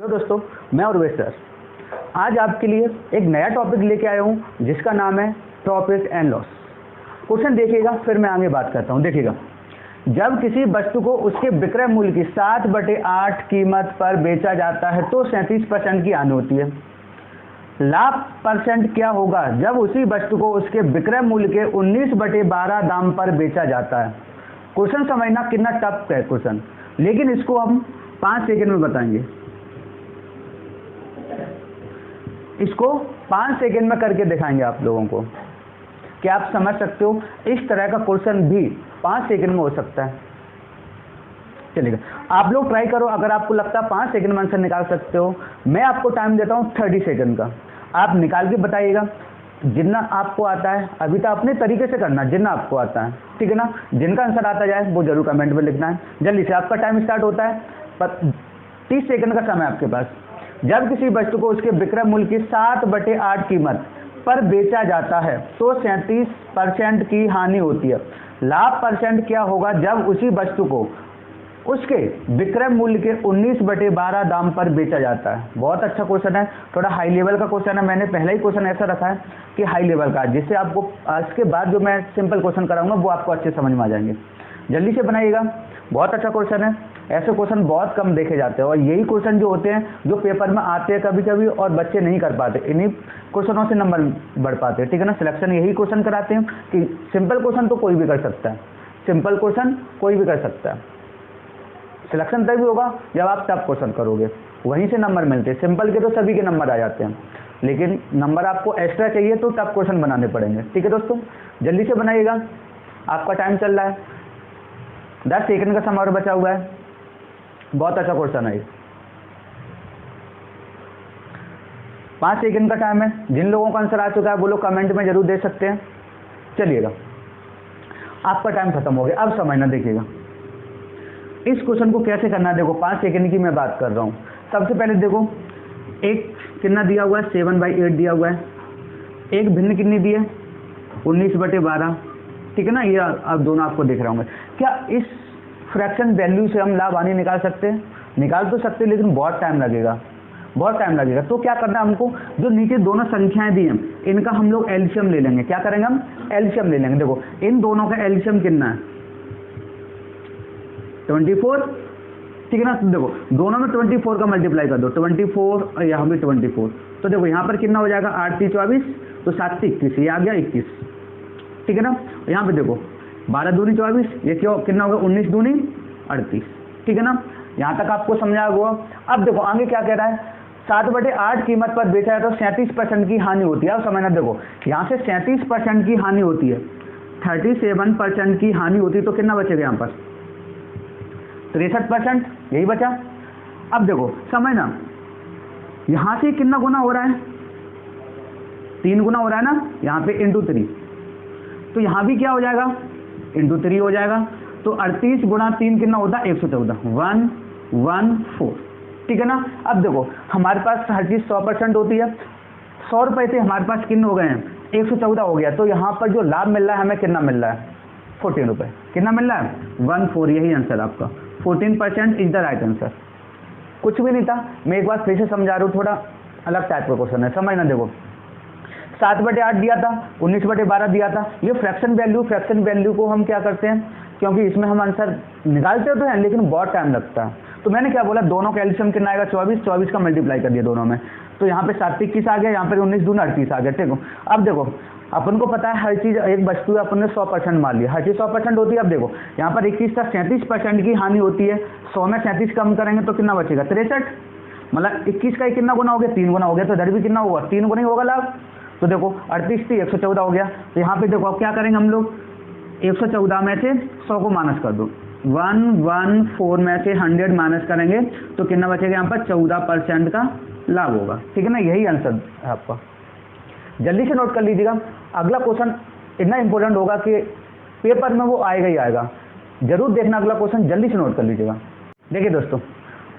Hello दोस्तों, मैं Urvesh sir आज आपके लिए एक नया टॉपिक लेके आया हूँ जिसका नाम है प्रॉफिट एंड लॉस। क्वेश्चन देखिएगा, फिर मैं आगे बात करता हूँ। देखिएगा, जब किसी वस्तु को उसके विक्रय मूल्य की 7/8 कीमत पर बेचा जाता है तो 37% की हानि होती है। लाभ परसेंट क्या होगा जब उसी वस्तु को उसके विक्रय मूल्य के 19/12 दाम पर बेचा जाता है। क्वेश्चन समझना कितना टफ है क्वेश्चन, लेकिन इसको हम 5 सेकंड में बताएंगे। इसको 5 सेकंड में करके दिखाएंगे आप लोगों को कि आप समझ सकते हो। इस तरह का क्वेश्चन भी 5 सेकंड में हो सकता है। चलिए आप लोग ट्राई करो, अगर आपको लगता है 5 सेकंड में आंसर निकाल सकते हो। मैं आपको टाइम देता हूँ 30 सेकंड का, आप निकाल के बताइएगा जितना आपको आता है। अभी तो अपने तरीके से करना जितना आपको आता है, ठीक है ना। जिनका आंसर आता जाए वो जरूर कमेंट में लिखना है। जल्दी से, आपका टाइम स्टार्ट होता है। 30 सेकंड का समय आपके पास। जब किसी वस्तु को उसके विक्रय मूल्य की 7/8 कीमत पर बेचा जाता है तो 37% की हानि होती है। लाभ परसेंट क्या होगा जब उसी वस्तु को उसके विक्रय मूल्य के 19/12 दाम पर बेचा जाता है। बहुत अच्छा क्वेश्चन है, थोड़ा हाई लेवल का क्वेश्चन है। मैंने पहला ही क्वेश्चन ऐसा रखा है कि हाई लेवल का, जिससे आपको इसके बाद जो मैं सिंपल क्वेश्चन कराऊंगा वो आपको अच्छे समझ में आ जाएंगे। जल्दी से बनाइएगा, बहुत अच्छा क्वेश्चन है। ऐसे क्वेश्चन बहुत कम देखे जाते हैं और यही क्वेश्चन जो होते हैं जो पेपर में आते हैं कभी कभी और बच्चे नहीं कर पाते। इन्हीं क्वेश्चनों से नंबर बढ़ पाते हैं, ठीक है ना। सिलेक्शन यही क्वेश्चन कराते हैं कि सिंपल क्वेश्चन तो कोई भी कर सकता है, सिंपल क्वेश्चन कोई भी कर सकता है। सिलेक्शन तभी होगा जब आप टफ क्वेश्चन करोगे, वहीं से नंबर मिलते हैं। सिंपल के तो सभी के नंबर आ जाते हैं, लेकिन नंबर आपको एक्स्ट्रा चाहिए तो टफ क्वेश्चन बनाने पड़ेंगे, ठीक है दोस्तों। जल्दी से बनाइएगा, आपका टाइम चल रहा है। 10 सेकंड का समय और बचा हुआ है। बहुत अच्छा क्वेश्चन है। 5 सेकंड का टाइम है। जिन लोगों का आंसर आ चुका है वो लोग कमेंट में जरूर दे सकते हैं। चलिएगा, आपका टाइम खत्म हो गया। अब समझना, देखिएगा इस क्वेश्चन को कैसे करना है। देखो 5 सेकंड की मैं बात कर रहा हूँ। सबसे पहले देखो, एक कितना दिया हुआ है, 7/8 दिया हुआ है। एक भिन्न कितनी दी है, 19/12, ठीक है ना। ये अब दोनों आपको दिख रहे होंगे। क्या इस फ्रैक्शन वैल्यू से हम लाभ हानि निकाल सकते हैं? निकाल तो सकते हैं, लेकिन बहुत टाइम लगेगा, बहुत टाइम लगेगा। तो क्या करना है हमको, जो नीचे दोनों संख्याएं दी हैं इनका हम लोग एलसीएम ले लेंगे। क्या करेंगे हम, एलसीएम ले लेंगे। देखो इन दोनों का एलसीएम कितना है, 24, ठीक है ना। तो देखो दोनों में 24 का मल्टीप्लाई कर दो, 24 और यहाँ भी 24। तो देखो यहाँ पर कितना हो जाएगा, 8 3 24, तो 7 से 21, ये आ गया 21, ठीक है ना। यहाँ पे देखो 12 दूनी 24, ये क्यों कितना होगा, 19 दूनी 38, ठीक है ना। यहाँ तक आपको समझा हुआ। अब देखो आगे क्या कह रहा है, 7/8 कीमत पर बेचा है तो 37% की हानि होती है। अब समझना, देखो यहाँ से 37% की हानि होती है, 37% की हानि होती है, तो कितना बचेगा यहाँ पर, 63%, यही बचा। अब देखो समझना, यहाँ से कितना गुना हो रहा है, 3 गुना हो रहा है ना, यहाँ पे इंटू 3, तो यहाँ भी क्या हो जाएगा, इंटू 3 हो जाएगा। तो 38 गुणा 3 कितना होता है, 114, 114, ठीक है ना। अब देखो हमारे पास हर चीज़ 100% होती है। 100 रुपये से हमारे पास कितने हो गए हैं, 114 हो गया। तो यहाँ पर जो लाभ मिल रहा है हमें कितना मिल रहा है, 14 रुपये। कितना मिल रहा है, 14, यही आंसर आपका। 14% इज द राइट आंसर। कुछ भी नहीं था, मैं एक बार फिर से समझा रहा हूँ, थोड़ा अलग टाइप का क्वेश्चन है, समझना। देखो 7/8 दिया था, 19/12 दिया था। ये फ्रैक्शन वैल्यू को हम क्या करते हैं, क्योंकि इसमें हम आंसर निकालते तो हैं लेकिन बहुत टाइम लगता है। तो मैंने क्या बोला, दोनों का एलसीएम कितना आएगा, 24 का मल्टीप्लाई कर दिया दोनों में। तो यहाँ पे 7 21 आ गया, यहाँ पे 19 दूना 38 आ गया, ठीक है। अब देखो अपन को पता है हर चीज़, एक वस्तु अपन ने 100% मान लिया, हर चीज़ 100% होती है। अब देखो यहाँ पर 21 का 37% की हानि होती है। 100 में 37 कम करेंगे तो कितना बचेगा, 63, मतलब 21 का कितना गुना हो गया, 3 गुना हो गया। तो इधर भी कितना होगा, 3 गुना ही होगा लाभ। तो देखो 38 थी, 114 हो गया। तो यहाँ पे देखो अब क्या करेंगे हम लोग, 114 में से 100 को माइनस कर दो, 114 में से 100 माइनस करेंगे तो कितना बचेगा, यहाँ पर 14% का लाभ होगा, ठीक है ना। यही आंसर है आपका। जल्दी से नोट कर लीजिएगा। अगला क्वेश्चन इतना इंपॉर्टेंट होगा कि पेपर में वो आएगा ही आएगा, जरूर देखना अगला क्वेश्चन, जल्दी से नोट कर लीजिएगा। देखिए दोस्तों,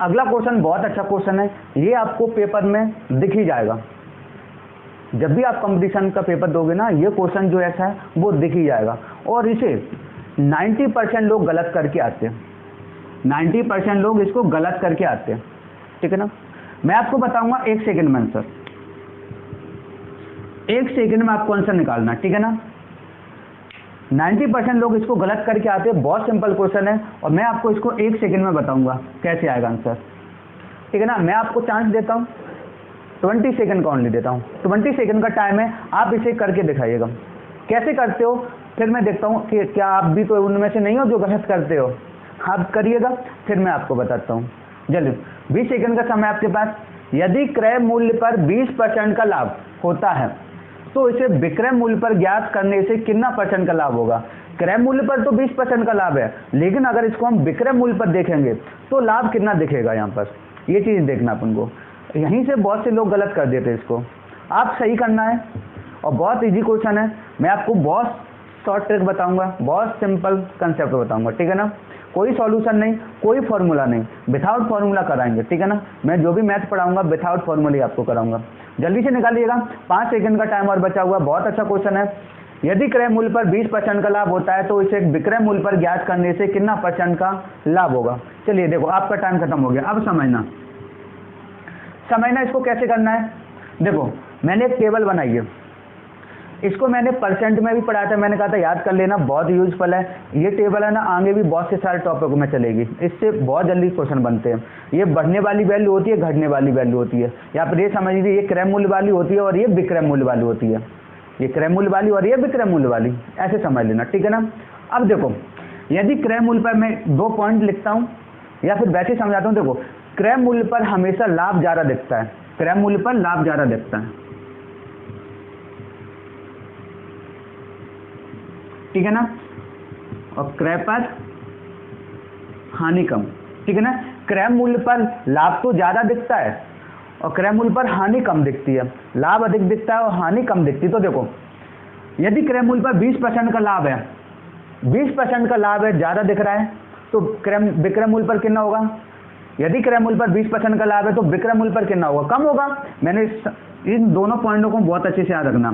अगला क्वेश्चन बहुत अच्छा क्वेश्चन है, ये आपको पेपर में दिख ही जाएगा। जब भी आप कंपटीशन का पेपर दोगे ना, ये क्वेश्चन जो ऐसा है वो दिख ही जाएगा। और इसे 90% लोग गलत करके आते हैं, 90% लोग इसको गलत करके आते हैं, ठीक है ना। मैं आपको बताऊंगा 1 सेकंड में आंसर, 1 सेकंड में आपको आंसर निकालना, ठीक है ना। 90% लोग इसको गलत करके आते हैं, बहुत सिंपल क्वेश्चन है और मैं आपको इसको 1 सेकंड में बताऊंगा कैसे आएगा आंसर, ठीक है ना। मैं आपको चांस देता हूँ, 20 सेकंड का ओनली देता हूँ, 20 सेकंड का टाइम है, आप इसे करके दिखाइएगा कैसे करते हो, फिर मैं देखता हूँ कि क्या आप भी तो उनमें से नहीं हो जो गलत करते हो। आप करिएगा फिर मैं आपको बताता हूँ। जल्दी 20 सेकंड का समय आपके पास। यदि क्रय मूल्य पर 20% का लाभ होता है तो इसे विक्रय मूल्य पर ज्ञात करने से कितना % का लाभ होगा। क्रय मूल्य पर तो 20% का लाभ है, लेकिन अगर इसको हम विक्रय मूल्य पर देखेंगे तो लाभ कितना दिखेगा यहाँ पर, ये चीज़ देखना अपन को। यहीं से बहुत से लोग गलत कर देते हैं, इसको आप सही करना है और बहुत इजी क्वेश्चन है। मैं आपको बहुत शॉर्ट ट्रिक बताऊंगा, बहुत सिंपल कंसेप्ट बताऊंगा, ठीक है ना। कोई सॉल्यूशन नहीं, कोई फॉर्मूला नहीं, विदाउट फॉर्मूला कराएंगे, ठीक है ना। मैं जो भी मैथ पढ़ाऊंगा विदाउट फॉर्मूला ही आपको कराऊंगा। जल्दी से निकालिएगा, 5 सेकंड का टाइम और बचा हुआ। बहुत अच्छा क्वेश्चन है। यदि क्रय मूल्य पर 20% का लाभ होता है तो इसे विक्रय मूल्य पर ज्ञात करने से कितना % का लाभ होगा। चलिए देखो, आपका टाइम खत्म हो गया। अब समझना इसको कैसे करना है। देखो मैंने एक टेबल बनाई है, इसको मैंने परसेंट में भी पढ़ाया था, मैंने कहा था याद कर लेना, बहुत यूजफुल है ये टेबल है ना। आगे भी बहुत से सारे टॉपिक में चलेगी, इससे बहुत जल्दी क्वेश्चन बनते हैं। ये बढ़ने वाली वैल्यू होती है, घटने वाली वैल्यू होती है। या फिर ये समझ लीजिए, ये क्रय मूल्य वाली होती है और ये विक्रय मूल्य वाली होती है। ये क्रय मूल्य वाली और ये विक्रय मूल्य वाली, ऐसे समझ लेना, ठीक है ना। अब देखो, यदि क्रय मूल्य पर मैं 2 पॉइंट लिखता हूँ या फिर वैसे समझाता हूँ। देखो क्रय मूल्य पर हमेशा लाभ ज़्यादा दिखता है, क्रय मूल्य पर लाभ ज़्यादा दिखता है, ठीक है ना। और क्रय पर हानि कम, ठीक है ना। क्रय मूल्य पर लाभ तो ज्यादा दिखता है और क्रय मूल्य पर हानि कम दिखती है। लाभ अधिक दिखता है और हानि कम दिखती है। तो देखो, यदि क्रय मूल्य पर 20% का लाभ है, 20% का लाभ है, ज्यादा दिख रहा है, तो विक्रय मूल्य पर कितना होगा। यदि क्रय मूल्य पर 20% का लाभ है तो विक्रय मूल्य पर कितना होगा, कम होगा। मैंने इन दोनों पॉइंटों को बहुत अच्छे से याद रखना।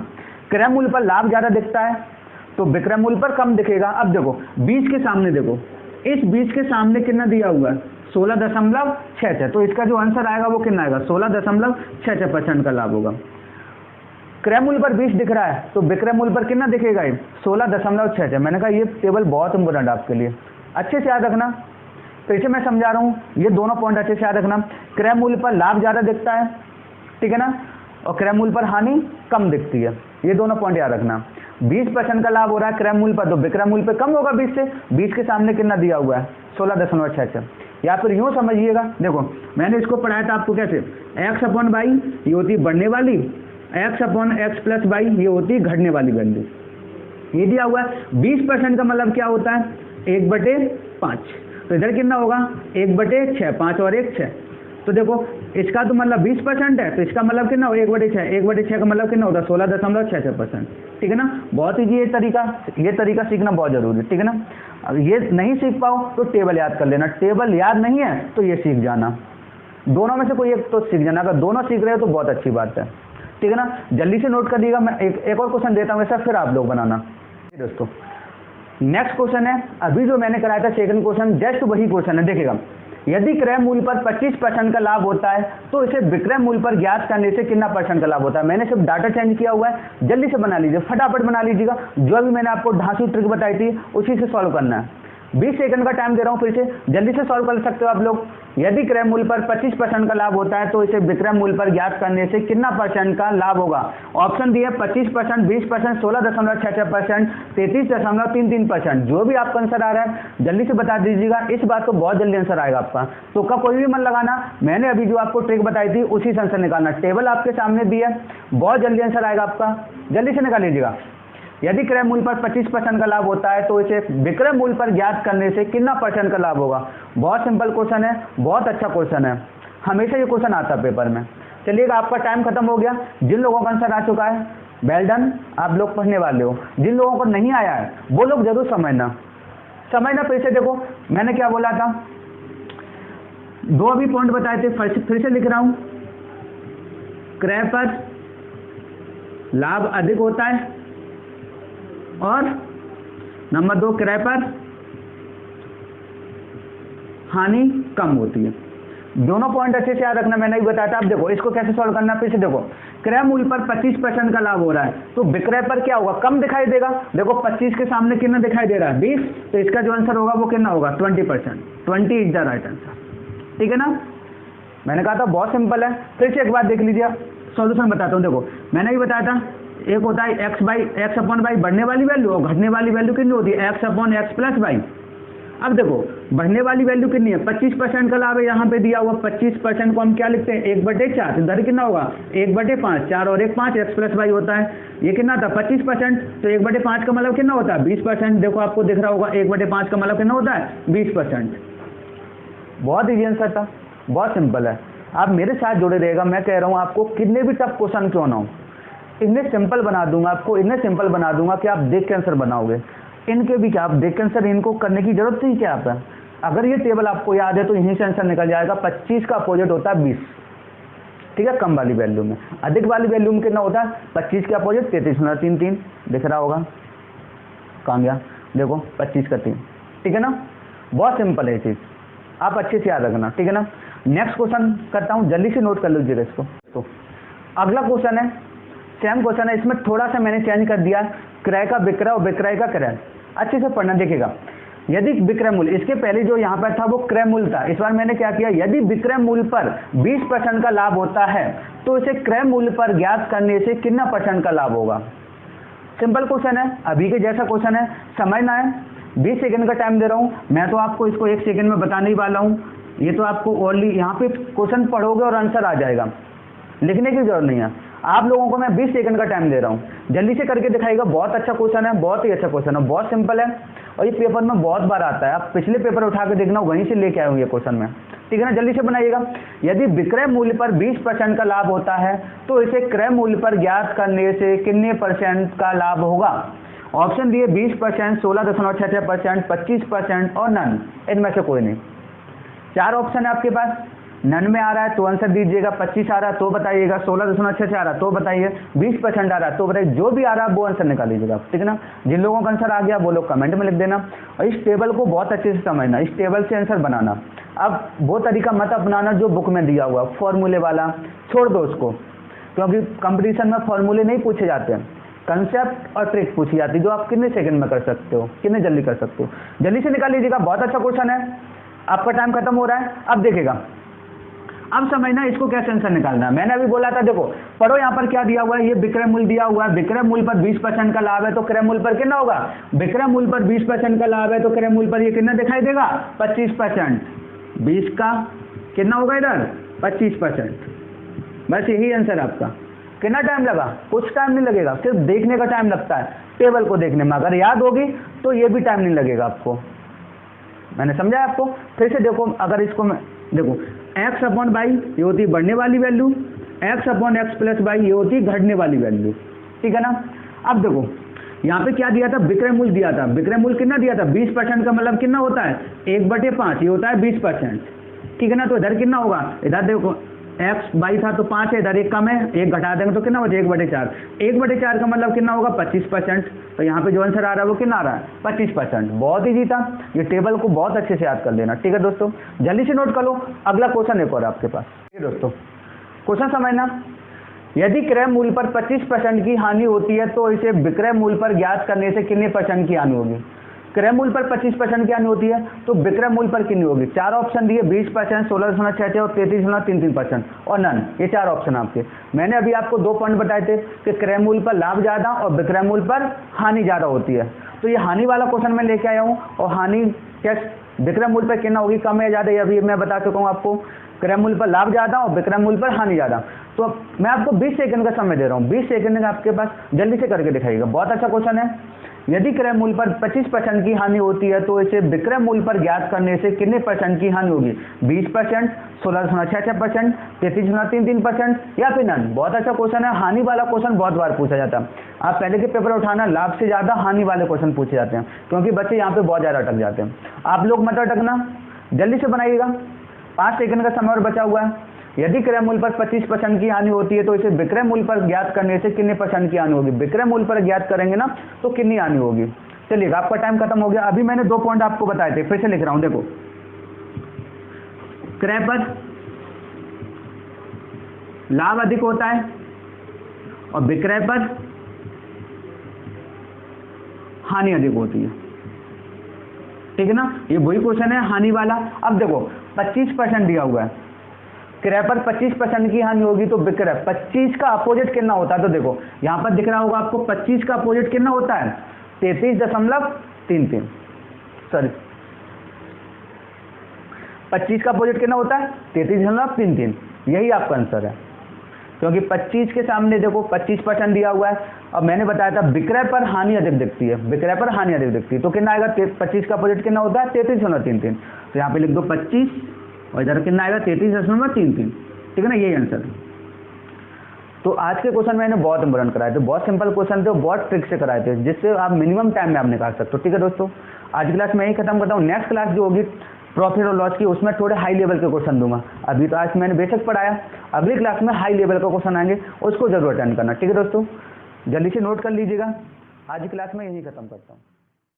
क्रय मूल्य पर लाभ ज्यादा दिखता है तो विक्रय मूल्य पर कम दिखेगा। अब देखो 20 के सामने, देखो इस 20 के सामने कितना दिया हुआ है, 16.66। तो इसका जो आंसर आएगा वो कितना आएगा, 16.66% का लाभ होगा। क्रय मूल्य पर 20 दिख रहा है तो विक्रय मूल्य पर कितना दिखेगा, 16.66। मैंने कहा ये टेबल बहुत इंपोर्टेंट है आपके लिए, अच्छे से याद रखना। फिर से मैं समझा रहा हूँ, ये दोनों पॉइंट अच्छे से याद रखना। क्रय मूल्य पर लाभ ज्यादा दिखता है, ठीक है ना, और क्रय मूल्य पर हानि कम दिखती है। ये दोनों पॉइंट याद रखना। 20% का लाभ हो रहा है क्रय मूल्य पर, तो विक्रय मूल्य पर कम होगा 20 से। 20 के सामने कितना दिया हुआ है, 16.66। या फिर यूँ समझिएगा, देखो मैंने इसको पढ़ाया था आपको कैसे, x/y ये होती है बढ़ने वाली, x/x+y ये होती है घटने वाली वैल्यू। ये दिया हुआ है 20% का मतलब क्या होता है, 1/5। तो इधर कितना होगा, 1/6, 5 और 1 6। तो देखो इसका तो मतलब 20% है, तो इसका मतलब कितना हो, 1/6। 1/6 का मतलब कितना होता है, 16.66%, ठीक है ना। बहुत ईजी ये तरीका सीखना बहुत जरूरी है, ठीक है ना। अब ये नहीं सीख पाओ तो टेबल याद कर लेना, टेबल याद नहीं है तो ये सीख जाना, दोनों में से कोई एक तो सीख जाना। अगर दोनों सीख रहे हो तो बहुत अच्छी बात है, ठीक है ना। जल्दी से नोट कर लीजिएगा। मैं एक और क्वेश्चन देता हूँ, ऐसा फिर आप लोग बनाना। दोस्तों नेक्स्ट क्वेश्चन है, अभी जो मैंने कराया था सेकंड क्वेश्चन, जस्ट वही क्वेश्चन है। देखिएगा, यदि क्रय मूल्य पर 25% का लाभ होता है तो इसे विक्रय मूल्य पर ज्ञात करने से कितना % का लाभ होता है। मैंने सिर्फ डाटा चेंज किया हुआ है, जल्दी से बना लीजिए, फटाफट बना लीजिएगा। जो अभी मैंने आपको ढांसू ट्रिक बताई थी उसी से सॉल्व करना है। 20 सेकंड का टाइम दे रहा हूँ, फिर से जल्दी से सॉल्व कर सकते हो आप लोग। यदि क्रय मूल्य पर 25% का लाभ होता है तो इसे विक्रय मूल्य पर ज्ञात करने से कितना % का लाभ होगा। ऑप्शन दिए 25%, 20%, 16.66%, 33.33%। जो भी आपका आंसर आ रहा है जल्दी से बता दीजिएगा, इस बात को बहुत जल्दी आंसर आएगा आपका। तो का कोई भी मन लगाना, मैंने अभी जो आपको ट्रिक बताई थी उसी से आंसर निकालना। टेबल आपके सामने दी है, बहुत जल्दी आंसर आएगा आपका, जल्दी से निकाल लीजिएगा। यदि क्रय मूल्य पर 25% का लाभ होता है तो इसे विक्रय मूल्य पर ज्ञात करने से कितना % का लाभ होगा। बहुत सिंपल क्वेश्चन है, बहुत अच्छा क्वेश्चन है, हमेशा ये क्वेश्चन आता है पेपर में। चलिएगा, आपका टाइम खत्म हो गया। जिन लोगों का आंसर आ चुका है वेल डन, आप लोग पढ़ने वाले हो। जिन लोगों को नहीं आया है वो लोग जरूर समझना। फिर से देखो मैंने क्या बोला था, 2 अभी पॉइंट बताए थे, फिर से लिख रहा हूं। क्रय पर लाभ अधिक होता है और नंबर 2 क्रय पर हानि कम होती है। दोनों पॉइंट अच्छे से याद रखना, मैंने ही बताया था। अब देखो इसको कैसे सॉल्व करना, फिर से देखो, क्रय मूल्य पर 25% का लाभ हो रहा है, तो विक्रय पर क्या होगा, कम दिखाई देगा। देखो 25 के सामने कितना दिखाई दे रहा है, 20, तो इसका जो आंसर होगा वो कितना होगा, 20%। 20 इज द राइट आंसर, ठीक है ना। मैंने कहा था बहुत सिंपल है। फिर से एक बात देख लीजिए, सॉल्यूशन बताता हूँ। देखो मैंने ही बताया था, एक होता है एक्स अपॉन वाई बढ़ने वाली वैल्यू, और घटने वाली वैल्यू कितनी होती है, X upon x plus Y. अब देखो बढ़ने वाली वैल्यू कितनी है, 25% का लाभ है, यहाँ पे दिया हुआ 25% को हम क्या लिखते हैं, 1/4, इधर कितना होगा 1/5, 4 और 1 5, एक्स प्लस वाई होता है। ये कितना था 25%, तो 1/5 का मतलब कितना होता है 20%। देखो आपको दिख रहा होगा 1/5 का मतलब कितना होता है 20%। बहुत ईजी आंसर था, बहुत सिंपल है। आप मेरे साथ जुड़े रहेगा, मैं कह रहा हूँ आपको कितने भी टफ क्वेश्चन क्यों ना हो, इतने सिंपल बना दूंगा आपको, इतने सिंपल बना दूंगा कि आप देख के आंसर बनाओगे। इनके भी क्या आप देख के आंसर, इनको करने की जरूरत नहीं क्या है। अगर ये टेबल आपको याद है तो यहीं से आंसर निकल जाएगा। 25 का अपोजिट होता है 20, ठीक है, कम वाली वैल्यू में। अधिक वाली वैल्यू में कितना होता है, 25 के अपोजिट 33.33, दिख रहा होगा, कहाँ गया, देखो 25 का 3, ठीक है ना। बहुत सिंपल है ये चीज़, आप अच्छे से याद रखना, ठीक है ना। नेक्स्ट क्वेश्चन करता हूँ, जल्दी से नोट कर लीजिएगा इसको। तो अगला क्वेश्चन है, सेम क्वेश्चन है, इसमें थोड़ा सा मैंने चेंज कर दिया, क्रय का विक्रय और विक्रय का क्रय। अच्छे से पढ़ना, देखिएगा। यदि विक्रय मूल्य, इसके पहले जो यहाँ पर था वो क्रय मूल्य था, इस बार मैंने क्या किया, यदि विक्रय मूल्य पर 20% का लाभ होता है तो इसे क्रय मूल्य पर ज्ञात करने से कितना % का लाभ होगा। सिंपल क्वेश्चन है, अभी के जैसा क्वेश्चन है, समझना है। 20 सेकंड का टाइम दे रहा हूँ मैं, तो आपको इसको 1 सेकंड में बताने ही वाला हूँ। ये तो आपको ओनली यहाँ पे क्वेश्चन पढ़ोगे और आंसर आ जाएगा, लिखने की जरूरत नहीं है। आप लोगों को मैं 20 सेकंड का टाइम दे रहा हूँ, जल्दी से करके दिखाएगा। बहुत अच्छा क्वेश्चन है, बहुत ही अच्छा क्वेश्चन है, बहुत सिंपल है, और ये पेपर में बहुत बार आता है। आप पिछले पेपर उठा के देखना, वहीं से लेके आए हूँ ये क्वेश्चन में, ठीक है ना। जल्दी से बनाइएगा। यदि विक्रय मूल्य पर 20% का लाभ होता है तो इसे क्रय मूल्य पर ज्ञात करने से कितने % का लाभ होगा। ऑप्शन दिए 20%, 16.66%, 25% और नन, इनमें से कोई नहीं। 4 ऑप्शन है आपके पास, नन में आ रहा है तो आंसर दीजिएगा, 25 आ रहा है तो बताइएगा, 16.66 आ रहा है तो बताइए, 20% आ रहा है तो बताइए, जो भी आ रहा है वो आंसर निकाल लीजिएगा, ठीक है ना। जिन लोगों का आंसर आ गया वो लोग कमेंट में लिख देना, और इस टेबल को बहुत अच्छे से समझना, इस टेबल से आंसर बनाना। अब वो तरीका मत अपनाना जो बुक में दिया हुआ फॉर्मूले वाला, छोड़ दो उसको, क्योंकि कंपटीशन में फॉर्मूले नहीं पूछे जाते हैं, कंसेप्ट और ट्रिक पूछी जाती है, जो आप कितने सेकंड में कर सकते हो, कितने जल्दी कर सकते हो। जल्दी से निकाल लीजिएगा, बहुत अच्छा क्वेश्चन है। आपका टाइम खत्म हो रहा है, अब देखिएगा, अब समझना इसको कैसे आंसर निकालना है। मैंने अभी बोला था, देखो पढ़ो, यहाँ पर क्या दिया हुआ है, ये विक्रय मूल्य दिया हुआ है, विक्रय मूल्य पर 20% का लाभ है तो क्रय मूल्य पर कितना होगा, विक्रय मूल्य पर 20% का लाभ है तो क्रय मूल्य पर ये कितना दिखाई देगा 25%। 20 का कितना होगा इधर 25%, बस यही आंसर आपका। कितना टाइम लगा, कुछ टाइम नहीं लगेगा, सिर्फ देखने का टाइम लगता है, टेबल को देखने में। अगर याद होगी तो ये भी टाइम नहीं लगेगा आपको। मैंने समझा आपको। फिर से देखो, अगर इसको मैं देखो, एक्स अपॉन वाई ये होती है बढ़ने वाली value, x upon x plus y ये होती है घटने वाली वैल्यू, ठीक है ना। अब देखो यहाँ पे क्या दिया था, विक्रय मूल्य दिया था। विक्रय मूल्य कितना दिया था 20% का मतलब कितना होता है 1/5, ये होता है 20%, ठीक है ना। तो इधर कितना होगा, इधर देखो एक्स बाई था तो 5 है, इधर 1 कम है, 1 घटा देंगे तो कितना बचे 1/4। 1/4 का मतलब कितना होगा 25%। तो यहाँ पे जो आंसर आ रहा है वो कितना आ रहा है 25%। बहुत ईजी था, ये टेबल को बहुत अच्छे से याद कर लेना, ठीक है दोस्तों। जल्दी से नोट कर लो, अगला क्वेश्चन एक और आपके पास। ठीक है दोस्तों, क्वेश्चन समझना। यदि क्रय मूल्य पर 25% की हानि होती है तो इसे विक्रय मूल्य पर ज्ञात करने से कितने % की हानि होगी। क्रय मूल्य पर 25% की हानि होती है तो विक्रय मूल्य पर कितनी होगी। 4 ऑप्शन दिए, 20%, 16.66 और 33.33% और नन, ये 4 ऑप्शन आपके। मैंने अभी आपको 2 पॉइंट बताए थे कि क्रय मूल्य पर लाभ ज़्यादा और विक्रय मूल्य पर हानि ज़्यादा होती है। तो ये हानि वाला क्वेश्चन मैं लेके आया हूँ, और हानि क्या विक्रय मूल्य पर कितना होगी, कम या ज़्यादा, ये अभी मैं बता चुका हूँ आपको। क्रय मूल्य पर लाभ ज़्यादा और विक्रय मूल्य पर हानि ज़्यादा। तो मैं आपको 20 सेकंड का समय दे रहा हूँ, 20 सेकंड आपके पास, जल्दी से करके दिखाइएगा। बहुत अच्छा क्वेश्चन है। यदि क्रय मूल्य पर 25% की हानि होती है तो इसे विक्रय मूल्य पर ज्ञात करने से कितने % की हानि होगी। 20%, 16.66%, 33.33% या फिर नन। बहुत अच्छा क्वेश्चन है। हानि वाला क्वेश्चन बहुत बार पूछा जाता है। आप पहले के पेपर उठाना, लाभ से ज़्यादा हानि वाले क्वेश्चन पूछे जाते हैं, क्योंकि बच्चे यहाँ पे बहुत ज़्यादा अटक जाते हैं। आप लोग मत अटकना, जल्दी से बनाइएगा। 5 सेकंड का समय और बचा हुआ है। यदि क्रय मूल्य पर 25% की हानि होती है तो इसे विक्रय मूल्य पर ज्ञात करने से कितने % की हानि होगी। विक्रय मूल्य पर ज्ञात करेंगे ना तो कितनी हानि होगी। चलिए, आपका टाइम खत्म हो गया। अभी मैंने 2 पॉइंट आपको बताए थे, फिर से लिख रहा हूं। देखो, क्रय पर लाभ अधिक होता है और विक्रय पर हानि अधिक होती है। ठीक है ना, ये वही क्वेश्चन है हानि वाला। अब देखो 25% दिया हुआ है, क्रय पर 25% की हानि होगी तो विक्रय 25 का अपोजिट कितना होता है, तो देखो यहां पर दिख रहा होगा आपको 25 का अपोजिट कितना होता है 33.33, सॉरी 25 का अपोजिट कितना होता है 33.33, यही आपका आंसर है। क्योंकि 25 के सामने देखो 25% दिया हुआ है, अब मैंने बताया था विक्रय पर हानि अधिक दिखती है, विक्रय पर हानि अधिक दिखती है, तो कितना आएगा 25 का अपोजिट कितना होता है 33.33, तो यहाँ पे लिख दो 25 और इधर कितना आएगा 33.33। ठीक है ना, यही आंसर है। तो आज के क्वेश्चन मैंने बहुत इंपॉर्टेंट कराए थे, बहुत सिंपल क्वेश्चन थे, बहुत ट्रिक से कराए थे, जिससे आप मिनिमम टाइम में आप निकाल सकते हो। ठीक है दोस्तों, आज की क्लास मैं यही खत्म करता हूँ। नेक्स्ट क्लास जो होगी प्रॉफिट और लॉस की, उसमें थोड़े हाई लेवल के क्वेश्चन दूंगा। अभी तो आज मैंने बेसिक पढ़ाया, अगली क्लास में हाई लेवल का क्वेश्चन आएंगे, उसको जरूर अटेंड करना। ठीक है दोस्तों, जल्दी से नोट कर लीजिएगा। आज की क्लास में यही खत्म करता हूँ।